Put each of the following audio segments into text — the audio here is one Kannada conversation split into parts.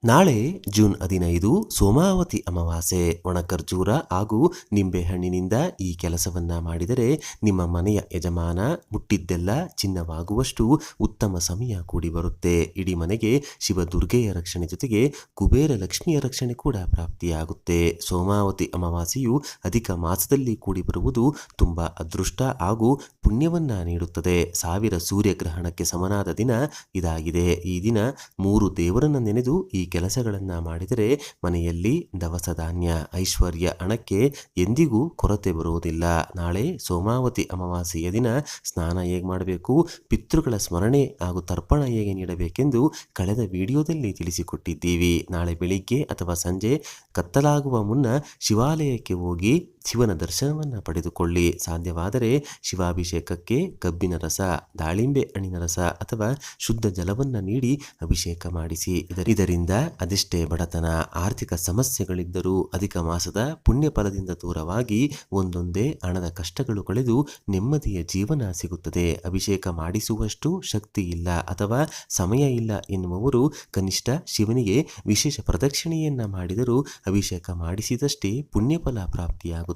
ನಾಳೆ ಜೂನ್ 15 ಸೋಮಾವತಿ ಅಮಾವಾಸ್ಯೆ. ಒಣಖರ್ಜೂರ ಹಾಗೂ ನಿಂಬೆಹಣ್ಣಿನಿಂದ ಈ ಕೆಲಸವನ್ನ ಮಾಡಿದರೆ ನಿಮ್ಮ ಮನೆಯ ಯಜಮಾನ ಮುಟ್ಟಿದ್ದೆಲ್ಲ ಚಿನ್ನವಾಗುವಷ್ಟು ಉತ್ತಮ ಸಮಯ ಕೂಡಿ ಬರುತ್ತೆ. ಇಡೀ ಮನೆಗೆ ಶಿವದುರ್ಗೆಯ ರಕ್ಷಣೆ ಜೊತೆಗೆ ಕುಬೇರ ಲಕ್ಷ್ಮಿಯ ರಕ್ಷಣೆ ಕೂಡ ಪ್ರಾಪ್ತಿಯಾಗುತ್ತೆ. ಸೋಮಾವತಿ ಅಮಾವಾಸ್ಯೆಯು ಅಧಿಕ ಮಾಸದಲ್ಲಿ ಕೂಡಿ ಬರುವುದು ತುಂಬಾ ಅದೃಷ್ಟ ಹಾಗೂ ಪುಣ್ಯವನ್ನ ನೀಡುತ್ತದೆ. 1000 ಸೂರ್ಯಗ್ರಹಣಕ್ಕೆ ಸಮನಾದ ದಿನ ಇದಾಗಿದೆ. ಈ ದಿನ 3 ದೇವರನ್ನ ನೆನೆದು ಈ ಕೆಲಸಗಳನ್ನ ಮಾಡಿದರೆ ಮನೆಯಲ್ಲಿ ದವಸ ಧಾನ್ಯ, ಐಶ್ವರ್ಯ, ಹಣಕ್ಕೆ ಎಂದಿಗೂ ಕೊರತೆ ಬರುವುದಿಲ್ಲ. ನಾಳೆ ಸೋಮಾವತಿ ಅಮಾವಾಸ್ಯೆಯ ದಿನ ಸ್ನಾನ ಹೇಗೆ ಮಾಡಬೇಕು, ಪಿತೃಗಳ ಸ್ಮರಣೆ ಹಾಗೂ ತರ್ಪಣ ಹೇಗೆ ನೀಡಬೇಕೆಂದು ಕಳೆದ ವಿಡಿಯೋದಲ್ಲಿ ತಿಳಿಸಿಕೊಟ್ಟಿದ್ದೀವಿ. ನಾಳೆ ಬೆಳಿಗ್ಗೆ ಅಥವಾ ಸಂಜೆ ಕತ್ತಲಾಗುವ ಮುನ್ನ ಶಿವಾಲಯಕ್ಕೆ ಹೋಗಿ ಶಿವನ ದರ್ಶನವನ್ನು ಪಡೆದುಕೊಳ್ಳಿ. ಸಾಧ್ಯವಾದರೆ ಶಿವಾಭಿಷೇಕಕ್ಕೆ ಕಬ್ಬಿನ ರಸ, ದಾಳಿಂಬೆ ಹಣ್ಣಿನ ರಸ ಅಥವಾ ಶುದ್ಧ ಜಲವನ್ನು ನೀಡಿ ಅಭಿಷೇಕ ಮಾಡಿಸಿ. ಇದರಿಂದ ಅದೆಷ್ಟೇ ಬಡತನ, ಆರ್ಥಿಕ ಸಮಸ್ಯೆಗಳಿದ್ದರೂ ಅಧಿಕ ಮಾಸದ ಪುಣ್ಯ ಫಲದಿಂದ ದೂರವಾಗಿ ಒಂದೊಂದೇ ಹಣದ ಕಷ್ಟಗಳು ಕಳೆದು ನೆಮ್ಮದಿಯ ಜೀವನ ಸಿಗುತ್ತದೆ. ಅಭಿಷೇಕ ಮಾಡಿಸುವಷ್ಟು ಶಕ್ತಿ ಇಲ್ಲ ಅಥವಾ ಸಮಯ ಇಲ್ಲ ಎನ್ನುವವರು ಕನಿಷ್ಠ ಶಿವನಿಗೆ ವಿಶೇಷ ಪ್ರದಕ್ಷಿಣೆಯನ್ನ ಮಾಡಿದರೂ ಅಭಿಷೇಕ ಮಾಡಿಸಿದಷ್ಟೇ ಪುಣ್ಯಫಲ ಪ್ರಾಪ್ತಿಯಾಗುತ್ತದೆ.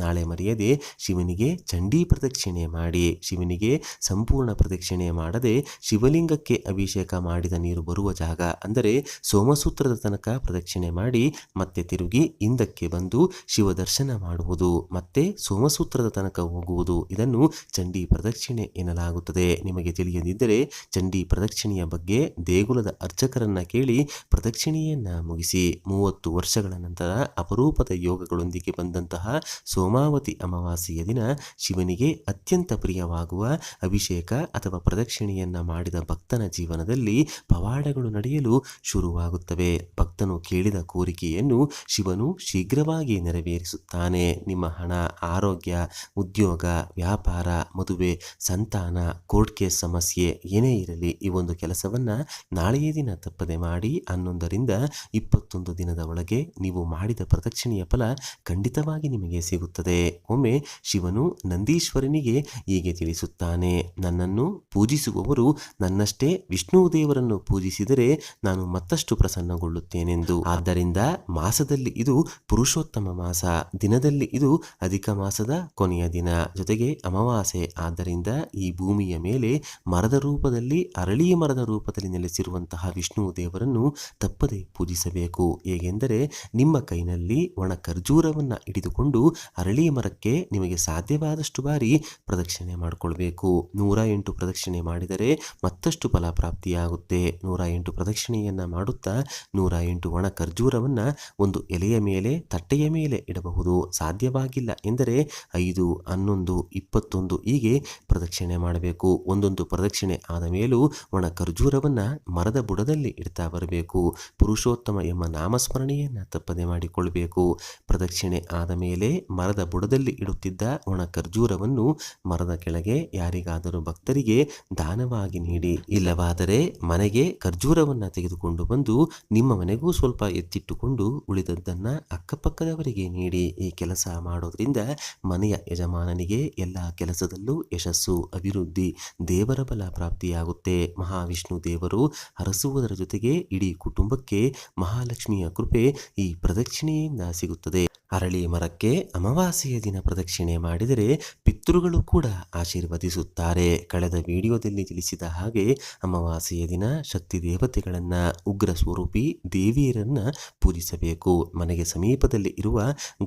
ನಾಳೆ ಮರೆಯದೆ ಶಿವನಿಗೆ ಚಂಡೀ ಪ್ರದಕ್ಷಿಣೆ ಮಾಡಿ. ಶಿವನಿಗೆ ಸಂಪೂರ್ಣ ಪ್ರದಕ್ಷಿಣೆ ಮಾಡದೆ ಶಿವಲಿಂಗಕ್ಕೆ ಅಭಿಷೇಕ ಮಾಡಿದ ನೀರು ಬರುವ ಜಾಗ ಅಂದರೆ ಸೋಮಸೂತ್ರದ ತನಕ ಪ್ರದಕ್ಷಿಣೆ ಮಾಡಿ ಮತ್ತೆ ತಿರುಗಿ ಹಿಂದಕ್ಕೆ ಬಂದು ಶಿವ ದರ್ಶನ ಮಾಡುವುದು, ಮತ್ತೆ ಸೋಮಸೂತ್ರದ ತನಕ ಹೋಗುವುದು. ಇದನ್ನು ಚಂಡೀ ಪ್ರದಕ್ಷಿಣೆ ಎನ್ನಲಾಗುತ್ತದೆ. ನಿಮಗೆ ತಿಳಿಯದಿದ್ದರೆ ಚಂಡೀ ಪ್ರದಕ್ಷಿಣೆಯ ಬಗ್ಗೆ ದೇಗುಲದ ಅರ್ಚಕರನ್ನ ಕೇಳಿ ಪ್ರದಕ್ಷಿಣೆಯನ್ನ ಮುಗಿಸಿ. 30 ವರ್ಷಗಳ ನಂತರ ಅಪರೂಪದ ಯೋಗಗಳೊಂದಿಗೆ ಬಂದಂತಹ ಸೋಮಾವತಿ ಅಮಾವಾಸ್ಯೆಯ ದಿನ ಶಿವನಿಗೆ ಅತ್ಯಂತ ಪ್ರಿಯವಾಗುವ ಅಭಿಷೇಕ ಅಥವಾ ಪ್ರದಕ್ಷಿಣೆಯನ್ನ ಮಾಡಿದ ಭಕ್ತನ ಜೀವನದಲ್ಲಿ ಪವಾಡಗಳು ನಡೆಯಲು ಶುರುವಾಗುತ್ತವೆ. ಭಕ್ತನು ಕೇಳಿದ ಕೋರಿಕೆಯನ್ನು ಶಿವನು ಶೀಘ್ರವಾಗಿ ನೆರವೇರಿಸುತ್ತಾನೆ. ನಿಮ್ಮ ಹಣ, ಆರೋಗ್ಯ, ಉದ್ಯೋಗ, ವ್ಯಾಪಾರ, ಮದುವೆ, ಸಂತಾನ, ಕೋರ್ಟ್ ಕೇಸ್ ಸಮಸ್ಯೆ ಏನೇ ಇರಲಿ ಈ ಒಂದು ಕೆಲಸವನ್ನ ನಾಳೆಯ ದಿನ ತಪ್ಪದೆ ಮಾಡಿ. 11 ರಿಂದ 21 ದಿನದ ಒಳಗೆ ನೀವು ಮಾಡಿದ ಪ್ರದಕ್ಷಿಣೆಯ ಫಲ ಖಂಡಿತವಾಗಿ ನಿಮಗೆ ಸಿಗುತ್ತದೆ. ಒಮ್ಮೆ ಶಿವನು ನಂದೀಶ್ವರನಿಗೆ ಹೀಗೆ ತಿಳಿಸುತ್ತಾನೆ: ನನ್ನನ್ನು ಪೂಜಿಸುವವರು ನನ್ನಷ್ಟೇ ವಿಷ್ಣು ದೇವರನ್ನು ಪೂಜಿಸಿದರೆ ನಾನು ಮತ್ತಷ್ಟು ಪ್ರಸನ್ನಗೊಳ್ಳುತ್ತೇನೆಂದು. ಆದ್ದರಿಂದ ಮಾಸದಲ್ಲಿ ಇದು ಪುರುಷೋತ್ತಮ ಮಾಸ, ದಿನದಲ್ಲಿ ಇದು ಅಧಿಕ ಮಾಸದ ಕೊನೆಯ ದಿನ, ಜೊತೆಗೆ ಅಮಾವಾಸ್ಯೆ. ಆದ್ದರಿಂದ ಈ ಭೂಮಿಯ ಮೇಲೆ ಮರದ ರೂಪದಲ್ಲಿ, ಅರಳಿ ಮರದ ರೂಪದಲ್ಲಿ ನೆಲೆಸಿರುವಂತಹ ವಿಷ್ಣು ದೇವರನ್ನು ತಪ್ಪದೆ ಪೂಜಿಸಬೇಕು. ಹೇಗೆಂದರೆ ನಿಮ್ಮ ಕೈನಲ್ಲಿ ಒಣ ಖರ್ಜೂರವನ್ನ ಹಿಡಿದುಕೊಂಡು ಅರಳಿ ಮರಕ್ಕೆ ನಿಮಗೆ ಸಾಧ್ಯವಾದಷ್ಟು ಬಾರಿ ಪ್ರದಕ್ಷಿಣೆ ಮಾಡಿಕೊಳ್ಬೇಕು. 108 ಪ್ರದಕ್ಷಿಣೆ ಮಾಡಿದರೆ ಮತ್ತಷ್ಟು ಫಲ ಪ್ರಾಪ್ತಿಯಾಗುತ್ತೆ. 108 ಪ್ರದಕ್ಷಿಣೆಯನ್ನ ಮಾಡುತ್ತಾ 108 ಒಣ ಖರ್ಜೂರವನ್ನ ಒಂದು ಎಲೆಯ ಮೇಲೆ, ತಟ್ಟೆಯ ಮೇಲೆ ಇಡಬಹುದು. ಸಾಧ್ಯವಾಗಿಲ್ಲ ಎಂದರೆ 5, 11, 21 ಹೀಗೆ ಪ್ರದಕ್ಷಿಣೆ ಮಾಡಬೇಕು. ಒಂದೊಂದು ಪ್ರದಕ್ಷಿಣೆ ಆದ ಮೇಲೂ ಒಣ ಖರ್ಜೂರವನ್ನ ಮರದ ಬುಡದಲ್ಲಿ ಇಡ್ತಾ ಬರಬೇಕು. ಪುರುಷೋತ್ತಮ ಎಂಬ ನಾಮಸ್ಮರಣೆಯನ್ನ ತಪ್ಪದೆ ಮಾಡಿಕೊಳ್ಬೇಕು. ಪ್ರದಕ್ಷಿಣೆ ಆದ ಮೇಲೆ ಮರದ ಬುಡದಲ್ಲಿ ಇಡುತ್ತಿದ್ದ ಒಣ ಖರ್ಜೂರವನ್ನು ಮರದ ಕೆಳಗೆ ಯಾರಿಗಾದರೂ ಭಕ್ತರಿಗೆ ದಾನವಾಗಿ ನೀಡಿ. ಇಲ್ಲವಾದರೆ ಮನೆಗೆ ಖರ್ಜೂರವನ್ನ ತೆಗೆದುಕೊಂಡು ಬಂದು ನಿಮ್ಮ ಮನೆಗೂ ಸ್ವಲ್ಪ ಎತ್ತಿಟ್ಟುಕೊಂಡು ಉಳಿದದ್ದನ್ನ ಅಕ್ಕಪಕ್ಕದವರಿಗೆ ನೀಡಿ. ಈ ಕೆಲಸ ಮಾಡೋದ್ರಿಂದ ಮನೆಯ ಯಜಮಾನನಿಗೆ ಎಲ್ಲ ಕೆಲಸದಲ್ಲೂ ಯಶಸ್ಸು, ಅಭಿವೃದ್ಧಿ, ದೇವರ ಬಲ ಪ್ರಾಪ್ತಿಯಾಗುತ್ತೆ. ಮಹಾವಿಷ್ಣು ದೇವರು ಹರಸುವುದರ ಜೊತೆಗೆ ಇಡೀ ಕುಟುಂಬಕ್ಕೆ ಮಹಾಲಕ್ಷ್ಮಿಯ ಕೃಪೆ ಈ ಪ್ರದಕ್ಷಿಣೆಯಿಂದ ಸಿಗುತ್ತದೆ. ಅರಳಿ ಮರಕ್ಕೆ ಅಮಾವಾಸ್ಯೆಯ ದಿನ ಪ್ರದಕ್ಷಿಣೆ ಮಾಡಿದರೆ ಪಿತೃಗಳು ಕೂಡ ಆಶೀರ್ವದಿಸುತ್ತಾರೆ. ಕಳೆದ ವಿಡಿಯೋದಲ್ಲಿ ತಿಳಿಸಿದ ಹಾಗೆ ಅಮಾವಾಸ್ಯೆಯ ದಿನ ಶಕ್ತಿ ದೇವತೆಗಳನ್ನ, ಉಗ್ರ ಸ್ವರೂಪಿ ದೇವಿಯರನ್ನ ಪೂಜಿಸಬೇಕು. ಮನೆಗೆ ಸಮೀಪದಲ್ಲಿ ಇರುವ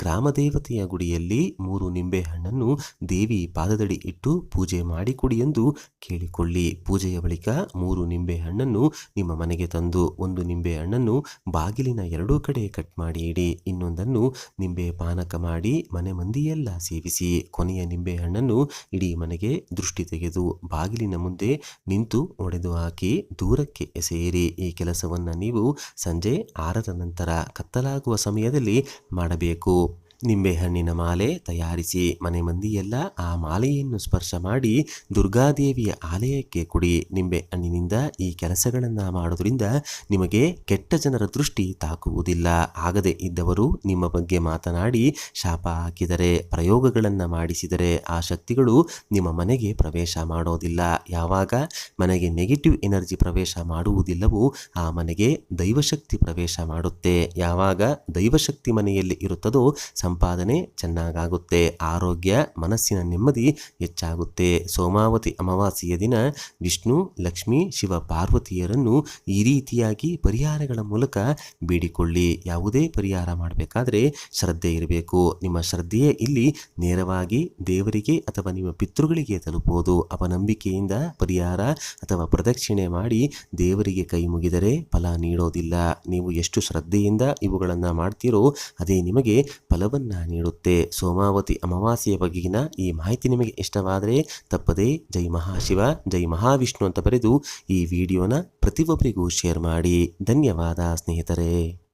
ಗ್ರಾಮ ದೇವತೆಯ ಗುಡಿಯಲ್ಲಿ 3 ನಿಂಬೆ ಹಣ್ಣನ್ನು ದೇವಿ ಪಾದದಡಿ ಇಟ್ಟು ಪೂಜೆ ಮಾಡಿಕೊಡಿ ಎಂದು ಕೇಳಿಕೊಳ್ಳಿ. ಪೂಜೆಯ ಬಳಿಕ 3 ನಿಂಬೆ ಹಣ್ಣನ್ನು ನಿಮ್ಮ ಮನೆಗೆ ತಂದು 1 ನಿಂಬೆ ಹಣ್ಣನ್ನು ಬಾಗಿಲಿನ 2 ಕಡೆ ಕಟ್ ಮಾಡಿ ಇಡಿ. ಇನ್ನೊಂದನ್ನು ನಿಂಬೆ ಪಾನಕ ಮಾಡಿ ಮನೆ ಮಂದಿಯೆಲ್ಲ ಸೇವಿಸಿ. ಕೊನೆಯ ನಿಂಬೆ ಹಣ್ಣನ್ನು ಇಡೀ ಮನೆಗೆ ದೃಷ್ಟಿ ತೆಗೆದು ಬಾಗಿಲಿನ ಮುಂದೆ ನಿಂತು ಒಡೆದು ಹಾಕಿ ದೂರಕ್ಕೆ ಎಸೆಯಿರಿ. ಈ ಕೆಲಸವನ್ನ ನೀವು ಸಂಜೆ 6ರ ನಂತರ ಕತ್ತಲಾಗುವ ಸಮಯದಲ್ಲಿ ಮಾಡಬೇಕು. ನಿಂಬೆಹಣ್ಣಿನ ಮಾಲೆ ತಯಾರಿಸಿ ಮನೆ ಮಂದಿಯೆಲ್ಲ ಆ ಮಾಲೆಯನ್ನು ಸ್ಪರ್ಶ ಮಾಡಿ ದುರ್ಗಾದೇವಿಯ ಆಲಯಕ್ಕೆ ಕೊಡಿ. ನಿಂಬೆ ಹಣ್ಣಿನಿಂದ ಈ ಕೆಲಸಗಳನ್ನು ಮಾಡೋದ್ರಿಂದ ನಿಮಗೆ ಕೆಟ್ಟ ಜನರ ದೃಷ್ಟಿ ತಾಕುವುದಿಲ್ಲ. ಆಗದೆ ಇದ್ದವರು ನಿಮ್ಮ ಬಗ್ಗೆ ಮಾತನಾಡಿ ಶಾಪ ಹಾಕಿದರೆ, ಪ್ರಯೋಗಗಳನ್ನು ಮಾಡಿಸಿದರೆ ಆ ಶಕ್ತಿಗಳು ನಿಮ್ಮ ಮನೆಗೆ ಪ್ರವೇಶ ಮಾಡೋದಿಲ್ಲ. ಯಾವಾಗ ಮನೆಗೆ ನೆಗೆಟಿವ್ ಎನರ್ಜಿ ಪ್ರವೇಶ ಮಾಡುವುದಿಲ್ಲವೋ ಆ ಮನೆಗೆ ದೈವಶಕ್ತಿ ಪ್ರವೇಶ ಮಾಡುತ್ತೆ. ಯಾವಾಗ ದೈವಶಕ್ತಿ ಮನೆಯಲ್ಲಿ ಇರುತ್ತದೋ ಸಂಪಾದನೆ ಚೆನ್ನಾಗಾಗುತ್ತೆ, ಆರೋಗ್ಯ, ಮನಸ್ಸಿನ ನೆಮ್ಮದಿ ಹೆಚ್ಚಾಗುತ್ತೆ. ಸೋಮಾವತಿ ಅಮಾವಾಸ್ಯೆಯ ದಿನ ವಿಷ್ಣು, ಲಕ್ಷ್ಮಿ, ಶಿವ, ಪಾರ್ವತಿಯರನ್ನು ಈ ರೀತಿಯಾಗಿ ಪರಿಹಾರಗಳ ಮೂಲಕ ಬೇಡಿಕೊಳ್ಳಿ. ಯಾವುದೇ ಪರಿಹಾರ ಮಾಡಬೇಕಾದ್ರೆ ಶ್ರದ್ಧೆ ಇರಬೇಕು. ನಿಮ್ಮ ಶ್ರದ್ಧೆಯೇ ಇಲ್ಲಿ ನೇರವಾಗಿ ದೇವರಿಗೆ ಅಥವಾ ನಿಮ್ಮ ಪಿತೃಗಳಿಗೆ ತಲುಪುವುದು. ಅಪನಂಬಿಕೆಯಿಂದ ಪರಿಹಾರ ಅಥವಾ ಪ್ರದಕ್ಷಿಣೆ ಮಾಡಿ ದೇವರಿಗೆ ಕೈ ಮುಗಿದರೆ ಫಲ ನೀಡೋದಿಲ್ಲ. ನೀವು ಎಷ್ಟು ಶ್ರದ್ಧೆಯಿಂದ ಇವುಗಳನ್ನು ಮಾಡ್ತೀರೋ ಅದೇ ನಿಮಗೆ ಫಲವನ್ನು ನೀಡುತ್ತೆ. ಸೋಮಾವತಿ ಅಮಾವಾಸ್ಯೆಯ ಬಗೆಗಿನ ಈ ಮಾಹಿತಿ ನಿಮಗೆ ಇಷ್ಟವಾದರೆ ತಪ್ಪದೇ ಜೈ ಮಹಾಶಿವ, ಜೈ ಮಹಾವಿಷ್ಣು ಅಂತ ಬರೆದು ಈ ವಿಡಿಯೋನ ಪ್ರತಿಯೊಬ್ಬರಿಗೂ ಶೇರ್ ಮಾಡಿ. ಧನ್ಯವಾದ ಸ್ನೇಹಿತರೆ.